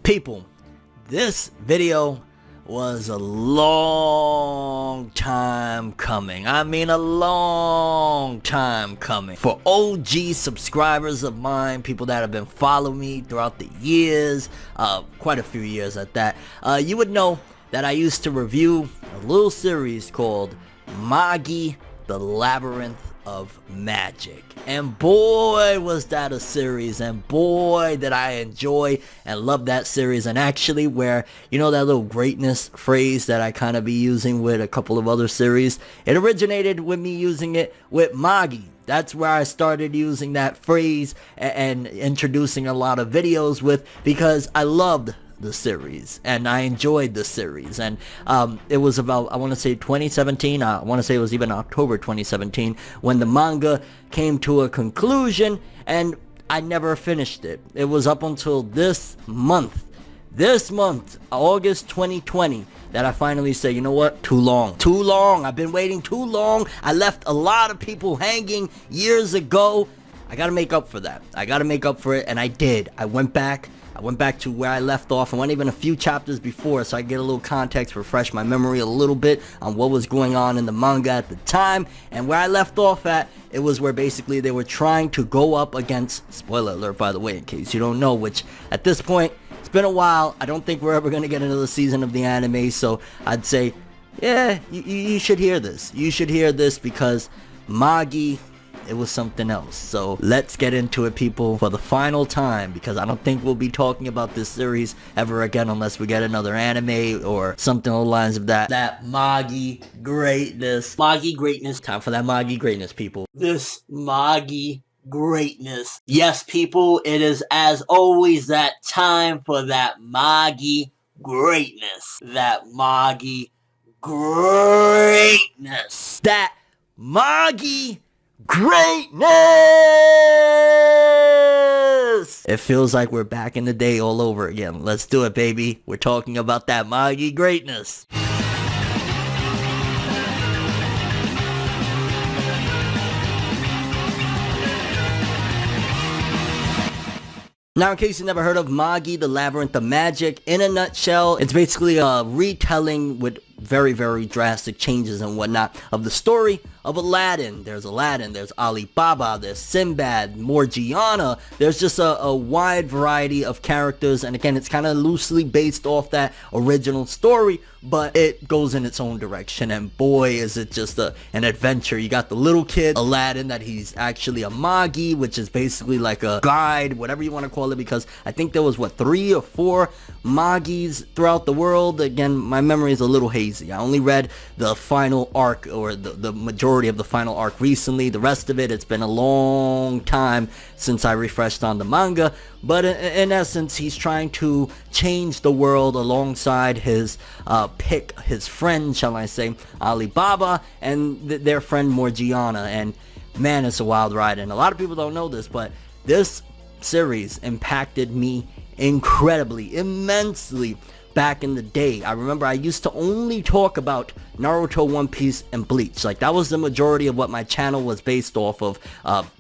People, this video was a long time coming. I mean a long time coming. For OG subscribers of mine, people that have been following me throughout the years, quite a few years at that, you would know that I used to review a little series called Magi, the Labyrinth of Magic. And boy was that a series, and boy did I enjoy and love that series. And actually, where, you know, that little greatness phrase that I kind of be using with a couple of other series, it originated with me using it with Magi. That's where I started using that phrase and introducing a lot of videos with, because I loved the series and I enjoyed the series. And it was about, I want to say 2017, I want to say it was even October 2017 when the manga came to a conclusion, and I never finished it. It was up until this month, August 2020, that I finally say, you know what, too long, I've been waiting too long. I left a lot of people hanging years ago. I gotta make up for that. I gotta make up for it, and I did. I went back to where I left off. I went even a few chapters before, so I get a little context, refresh my memory a little bit on what was going on in the manga at the time. And where I left off at, it was where basically they were trying to go up against, spoiler alert by the way, in case you don't know, which at this point, it's been a while. I don't think we're ever going to get another season of the anime, so I'd say, yeah, you should hear this. You should hear this, because Magi, it was something else. So let's get into it, people, for the final time, because I don't think we'll be talking about this series ever again unless we get another anime or something along the lines of that. That Magi greatness. Magi greatness. Time for that Magi greatness, people. This Magi greatness. Yes, people, it is as always that time for that Magi greatness. That Magi greatness. That Magi greatness! It feels like we're back in the day all over again. Let's do it, baby. We're talking about that Magi greatness. Now, in case you never heard of Magi, the Labyrinth of Magic, in a nutshell, it's basically a retelling with very, very drastic changes and whatnot of the story of Aladdin. There's Alibaba, there's Sinbad, Morgiana. There's just a wide variety of characters, and again, it's kind of loosely based off that original story, but it goes in its own direction, and boy is it just an adventure. You got the little kid, Aladdin, that he's actually a Magi, which is basically like a guide, whatever you want to call it, because I think there was, 3 or 4 Magis throughout the world. Again, my memory is a little hazy. I only read the final arc, or the majority of the final arc recently. The rest of it, it's been a long time since I refreshed on the manga, but in essence, he's trying to change the world alongside his his friend, shall I say, Alibaba, and their friend Morgiana. And man, it's a wild ride, and a lot of people don't know this, but this series impacted me incredibly, immensely back in the day. I remember I used to only talk about Naruto, One Piece, and Bleach. Like, that was the majority of what my channel was based off of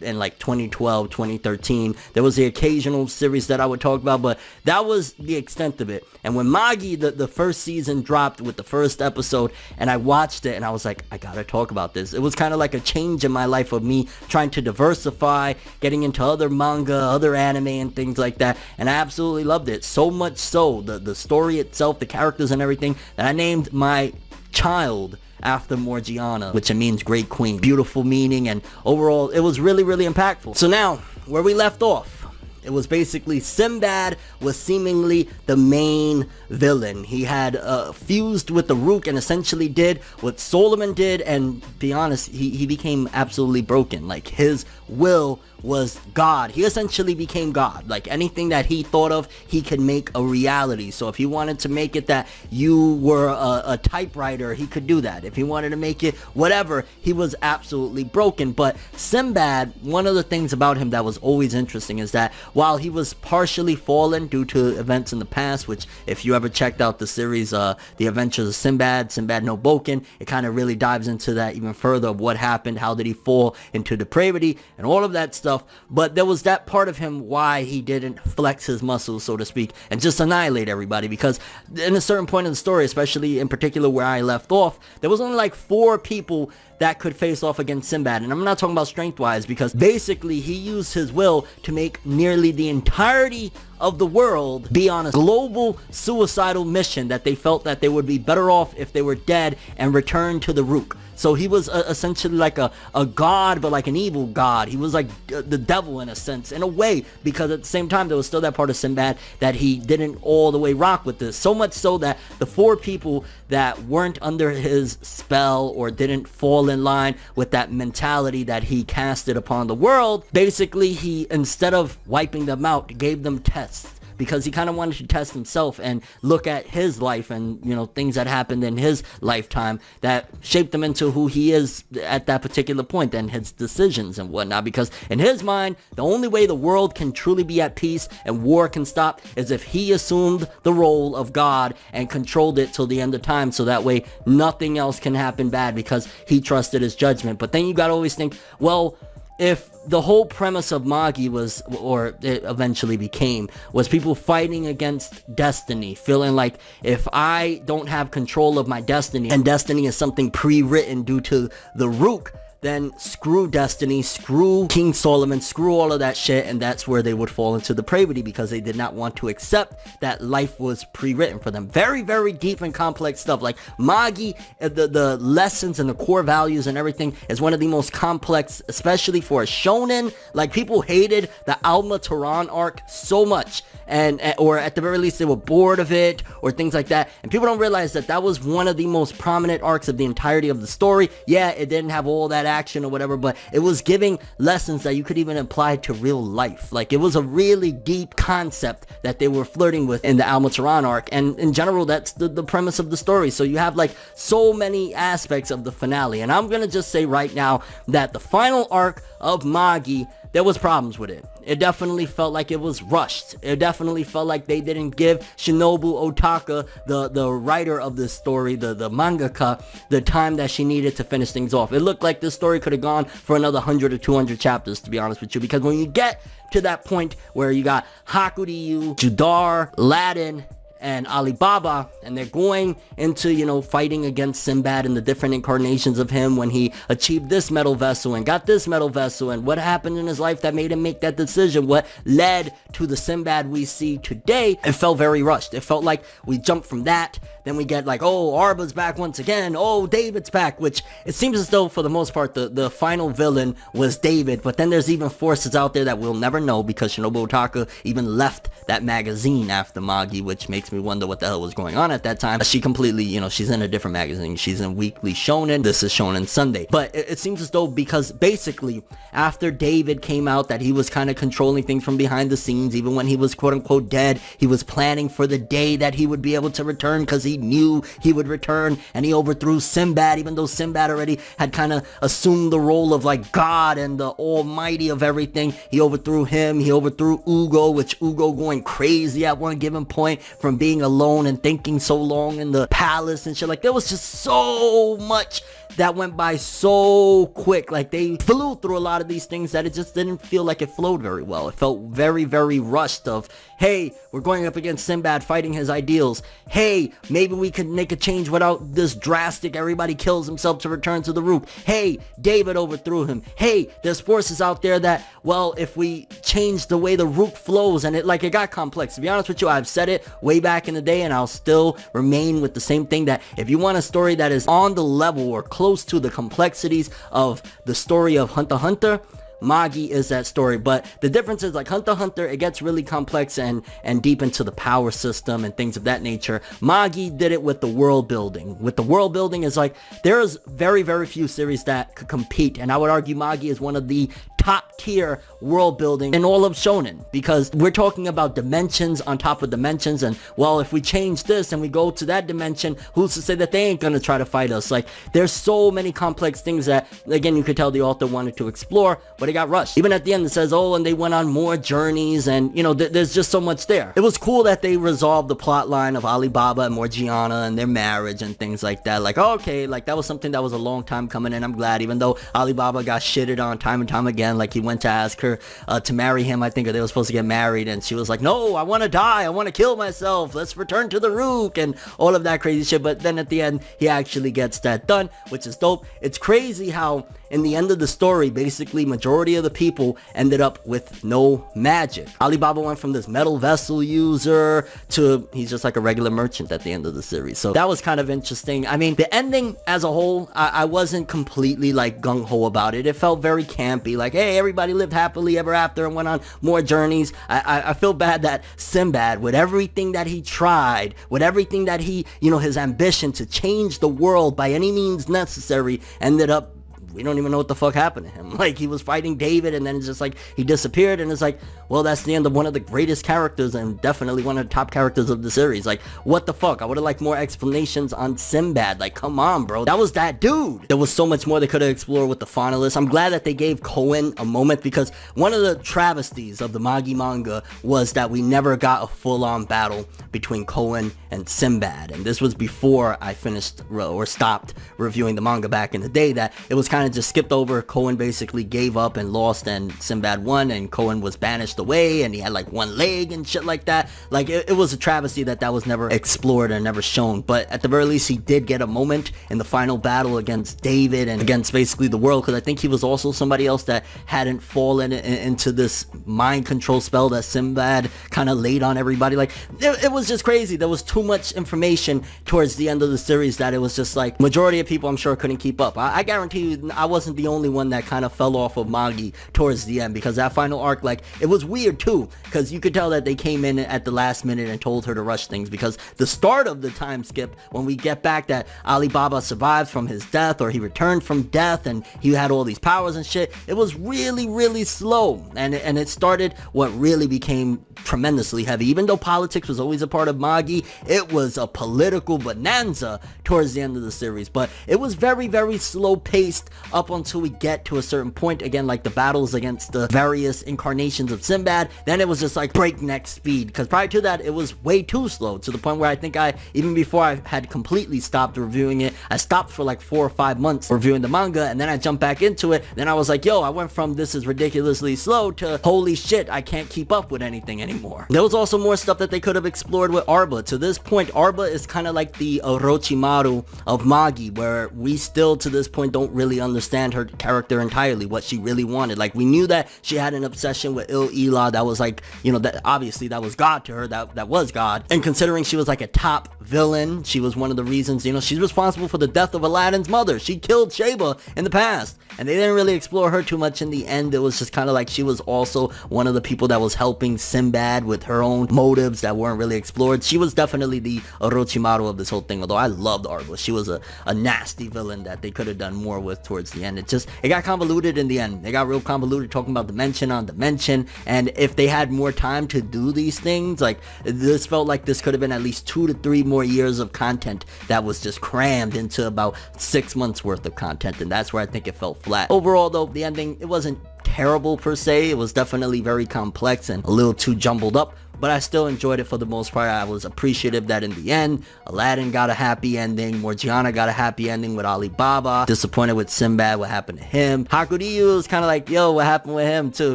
in like 2012, 2013. There was the occasional series that I would talk about, but that was the extent of it. And when Magi, the first season dropped with the first episode, and I watched it, and I was like, I gotta talk about this. It was kind of like a change in my life of me trying to diversify, getting into other manga, other anime, and things like that, and I absolutely loved it. So much so, the story itself, the characters and everything, that I named my child after Morgiana, which it means great queen. Beautiful meaning, and overall it was really, really impactful. So now, where we left off, it was basically Sinbad was seemingly the main villain. He had fused with the Rook and essentially did what Solomon did, and be honest, he became absolutely broken. Like, his will was God. He essentially became God. Like, anything that he thought of, he could make a reality. So if he wanted to make it that you were a typewriter, he could do that. If he wanted to make it whatever, he was absolutely broken. But Sinbad, one of the things about him that was always interesting is that while he was partially fallen due to events in the past, which if you ever checked out the series, The Adventures of Sinbad No Boken, it kind of really dives into that even further of what happened, how did he fall into depravity, and all of that stuff. stuff, but there was that part of him why he didn't flex his muscles, so to speak, and just annihilate everybody, because in a certain point in the story, especially in particular where I left off, there was only like 4 people that could face off against Sinbad. And I'm not talking about strength-wise, because basically he used his will to make nearly the entirety of the world be on a global suicidal mission that they felt that they would be better off if they were dead and returned to the Rook. So he was essentially like a god, but like an evil god. He was like the devil in a sense, in a way, because at the same time there was still that part of Sinbad that he didn't all the way rock with this. So much so that the 4 people that weren't under his spell or didn't fall in line with that mentality that he casted upon the world, basically he, instead of wiping them out, gave them tests. Because he kind of wanted to test himself and look at his life and, you know, things that happened in his lifetime that shaped him into who he is at that particular point and his decisions and whatnot. Because in his mind, the only way the world can truly be at peace and war can stop is if he assumed the role of God and controlled it till the end of time, so that way nothing else can happen bad, because he trusted his judgment. But then you gotta always think, well, if the whole premise of Magi was, or it eventually became, was people fighting against destiny, feeling like if I don't have control of my destiny, and destiny is something pre-written due to the Rook, then screw destiny, screw King Solomon, screw all of that shit, and that's where they would fall into depravity, because they did not want to accept that life was pre-written for them. Very, very deep and complex stuff. Like Magi, the lessons and the core values and everything is one of the most complex, especially for a shonen. Like, people hated the Alma Tehran arc so much, and or at the very least they were bored of it, or things like that, and people don't realize that that was one of the most prominent arcs of the entirety of the story. Yeah, it didn't have all that action or whatever, but it was giving lessons that you could even apply to real life. Like, it was a really deep concept that they were flirting with in the Alma Tehran arc, and in general that's the premise of the story. So you have like so many aspects of the finale, and I'm gonna just say right now that the final arc of Magi, there was problems with it. It definitely felt like it was rushed. It definitely felt like they didn't give Shinobu Otaka, the writer of this story, the mangaka, the time that she needed to finish things off. It looked like this story could have gone for another 100 or 200 chapters, to be honest with you, because when you get to that point where you got Hakuryu, Judar, Aladdin, and Alibaba, and they're going into, you know, fighting against Sinbad and the different incarnations of him when he achieved this metal vessel and got this metal vessel, and what happened in his life that made him make that decision, what led to the Sinbad we see today. It felt very rushed. It felt like we jumped from that, then we get like, oh, Arba's back once again, oh, David's back, which it seems as though for the most part the final villain was David, but then there's even forces out there that we'll never know, because Shinobu Otaka even left that magazine after Magi, which makes me wonder what the hell was going on at that time. She completely, you know, she's in a different magazine. She's in Weekly Shonen. This is Shonen Sunday. But it seems as though, because basically after David came out that he was kind of controlling things from behind the scenes, even when he was quote unquote dead, he was planning for the day that he would be able to return, because he knew he would return, and he overthrew Sinbad, even though Sinbad already had kind of assumed the role of like God and the almighty of everything. He overthrew him. He overthrew Ugo, which Ugo going crazy at one given point from being alone and thinking so long in the palace and shit. Like, there was just so much that went by so quick. Like, they flew through a lot of these things that it just didn't feel like it flowed very well. It felt very, very rushed of, hey, we're going up against Sinbad fighting his ideals. Hey, maybe we could make a change without this drastic, everybody kills himself to return to the Rook. Hey, David overthrew him. Hey, there's forces out there that, well, if we change the way the Rook flows, and it got complex. To be honest with you, I've said it way back in the day, and I'll still remain with the same thing, that if you want a story that is on the level or close to the complexities of the story of Hunter x Hunter, Magi is that story. But the difference is, like, Hunter x Hunter, it gets really complex and deep into the power system and things of that nature. Magi did it with the world building. With the world building, is like, there's very, very few series that could compete, and I would argue Magi is one of the top tier world building in all of shonen, because we're talking about dimensions on top of dimensions, and well, if we change this and we go to that dimension, who's to say that they ain't gonna try to fight us? Like, there's so many complex things that, again, you could tell the author wanted to explore, but it got rushed. Even at the end it says, oh, and they went on more journeys, and you know, there's just so much there. It was cool that they resolved the plot line of Alibaba and Morgiana and their marriage and things like that. Like, okay, like, that was something that was a long time coming, and I'm glad, even though Alibaba got shitted on time and time again end. Like, he went to ask her to marry him, I think, or they were supposed to get married, and she was like, no, I want to die, I want to kill myself, let's return to the Rook, and all of that crazy shit. But then at the end, he actually gets that done, which is dope. It's crazy how in the end of the story, basically majority of the people ended up with no magic. Alibaba went from this metal vessel user to he's just like a regular merchant at the end of the series. So that was kind of interesting. I mean, the ending as a whole, I wasn't completely like gung-ho about it. It felt very campy, like, hey, everybody lived happily ever after and went on more journeys. I feel bad that Sinbad, with everything that he tried, with everything that he, you know, his ambition to change the world by any means necessary, ended up, we don't even know what the fuck happened to him. Like, he was fighting David, and then it's just like, he disappeared, and it's like, well, that's the end of one of the greatest characters, and definitely one of the top characters of the series. Like, what the fuck? I would have liked more explanations on Sinbad. Like, come on, bro. That was that dude. There was so much more they could have explored with the finalists. I'm glad that they gave Kohen a moment, because one of the travesties of the Magi manga was that we never got a full-on battle between Kohen and Sinbad, and this was before I finished or stopped reviewing the manga back in the day, that it was kind of just skipped over. Kohen basically gave up and lost, and Sinbad won, and Kohen was banished away, and he had like one leg and shit like that. Like, it was a travesty that was never explored and never shown. But at the very least, he did get a moment in the final battle against David and against basically the world, because I think he was also somebody else that hadn't fallen into this mind control spell that Sinbad kind of laid on everybody. Like, it was just crazy. There was too much information towards the end of the series that it was just like, majority of people I'm sure couldn't keep up. I guarantee you I wasn't the only one that kind of fell off of Magi towards the end, because that final arc, like, it was weird too, because you could tell that they came in at the last minute and told her to rush things, because the start of the time skip, when we get back that Alibaba survived from his death, or he returned from death, and he had all these powers and shit, it was really, really slow, and it started what really became tremendously heavy. Even though politics was always a part of Magi, it was a political bonanza towards the end of the series. But it was very, very slow paced up until we get to a certain point, again, like the battles against the various incarnations of Sinbad. Then it was just like breakneck speed, because prior to that it was way too slow, to the point where I think even before I had completely stopped reviewing it, I stopped for like 4 or 5 months reviewing the manga, and then I jumped back into it. Then I was like, yo, I went from this is ridiculously slow to holy shit, I can't keep up with anything anymore. There was also more stuff that they could have explored with Arba. To this point, Arba is kind of like the Orochimaru of Magi, where we still to this point don't really understand her character entirely, what she really wanted. Like, we knew that she had an obsession with Il-Ela that was like, you know, that obviously that was God to her, that was God. And considering she was like a top villain, she was one of the reasons, you know, she's responsible for the death of Aladdin's mother. She killed Sheba in the past, and they didn't really explore her too much in the end. It was just kind of like she was also one of the people that was helping Sinbad with her own motives that weren't really explored. She was definitely the Orochimaru of this whole thing, although I loved Arba. She was a nasty villain that they could have done more with towards the end. It got convoluted in the end. It got real convoluted, talking about dimension on dimension, and if they had more time to do these things, like, this felt like this could have been at least 2 to 3 more years of content that was just crammed into about 6 months worth of content, and that's where I think it fell flat. Overall though, the ending, it wasn't terrible per se. It was definitely very complex and a little too jumbled up, but I still enjoyed it for the most part. I was appreciative that in the end, Aladdin got a happy ending, Morgiana got a happy ending with Alibaba, disappointed with Sinbad, what happened to him. Hakuryu was kind of like, yo, what happened with him too,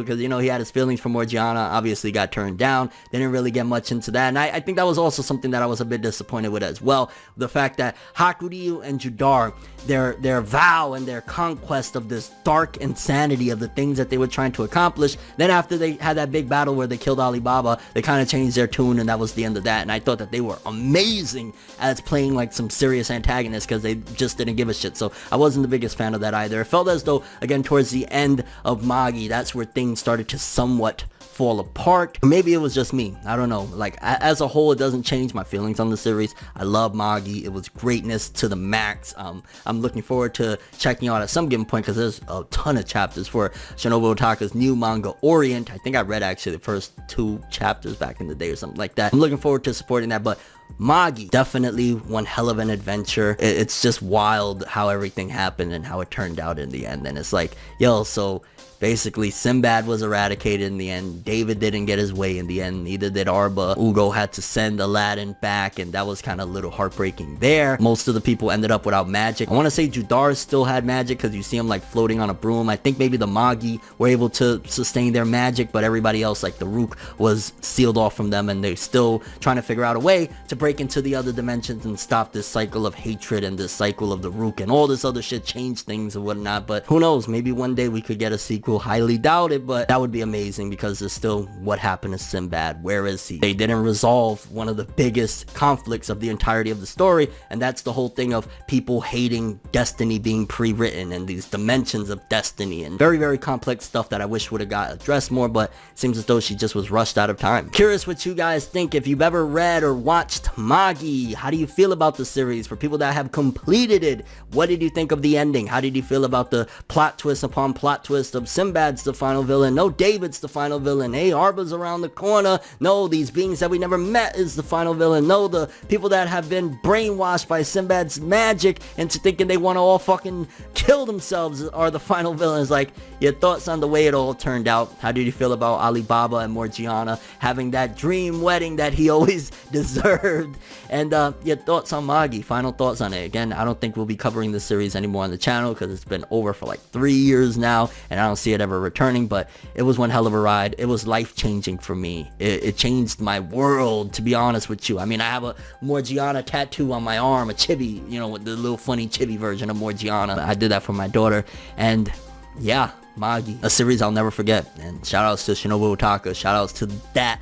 because, you know, he had his feelings for Morgiana, obviously got turned down. They didn't really get much into that, and I think that was also something that I was a bit disappointed with as well. The fact that Hakuryu and Judar, their vow and their conquest of this dark insanity of the things that they were trying to accomplish, then after they had that big battle where they killed Alibaba, they kind of changed their tune, and that was the end of that. And I thought that they were amazing as playing like some serious antagonists, because they just didn't give a shit. So I wasn't the biggest fan of that either. It felt as though, again, towards the end of Magi, that's where things started to somewhat fall apart. Maybe it was just me, I don't know. Like, as a whole, it doesn't change my feelings on the series. I love Magi. It was greatness to the max. I'm looking forward to checking out at some given point, because there's a ton of chapters for Shinobu Otaka's new manga Orient. I think I read actually the first 2 chapters back in the day or something like that. I'm looking forward to supporting that. But Magi, definitely one hell of an adventure. It's just wild how everything happened and how it turned out in the end. And it's like, yo, so basically Sinbad was eradicated in the end. David didn't get his way in the end. Neither did Arba. Ugo had to send Aladdin back, and that was kind of a little heartbreaking there. Most of the people ended up without magic. I want to say Judar still had magic because you see him like floating on a broom. I think maybe the Magi were able to sustain their magic, but everybody else like the Rook was sealed off from them, and they're still trying to figure out a way to break into the other dimensions and stop this cycle of hatred and this cycle of the Rook and all this other shit, change things and whatnot. But who knows, maybe one day we could get a sequel. Highly doubt it, but that would be amazing because there's still what happened to Sinbad. Where is he? They didn't resolve one of the biggest conflicts of the entirety of the story, and that's the whole thing of people hating destiny being pre-written and these dimensions of destiny and very, very complex stuff that I wish would have got addressed more, but it seems as though she just was rushed out of time. Curious what you guys think. If you've ever read or watched Magi, how do you feel about the series? For people that have completed it, what did you think of the ending? How did you feel about the plot twist upon plot twist of Sinbad's the final villain? No, David's the final villain. Hey, Arba's around the corner. No, these beings that we never met is the final villain. No, the people that have been brainwashed by Sinbad's magic into thinking they want to all fucking kill themselves are the final villains. Like, your thoughts on the way it all turned out. How did you feel about Alibaba and Morgiana having that dream wedding that he always deserved? And your thoughts on Magi, final thoughts on it. Again, I don't think we'll be covering this series anymore on the channel because it's been over for like 3 years now, and I don't see it ever returning, but it was one hell of a ride. It was life-changing for me. It changed my world, to be honest with you. I mean, I have a Morgiana tattoo on my arm, a chibi, you know, with the little funny chibi version of Morgiana. I did that for my daughter, and yeah, Magi, a series I'll never forget. And shout outs to Shinobu Otaka, shout outs to that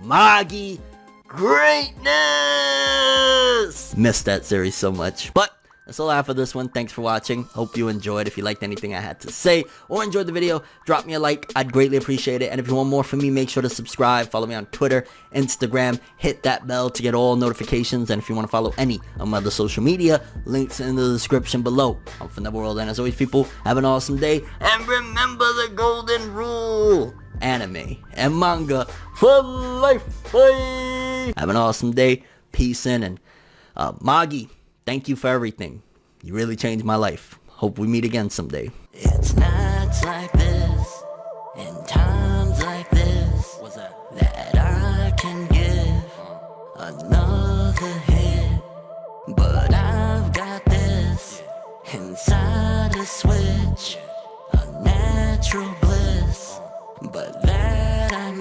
Magi greatness. Missed that series so much. But that's all I have for this one. Thanks for watching. Hope you enjoyed. If you liked anything I had to say or enjoyed the video, drop me a like. I'd greatly appreciate it. And if you want more from me, make sure to subscribe. Follow me on Twitter, Instagram. Hit that bell to get all notifications. And if you want to follow any of my other social media, links in the description below. I'm ForneverWorld, and as always, people, have an awesome day. And remember the golden rule. Anime and manga for life. Bye. Have an awesome day. Peace in. And Magi, thank you for everything. You really changed my life. Hope we meet again someday. It's nights like this, and times like this, what's that I can give another hit. But I've got this inside a switch, a natural bliss. But that I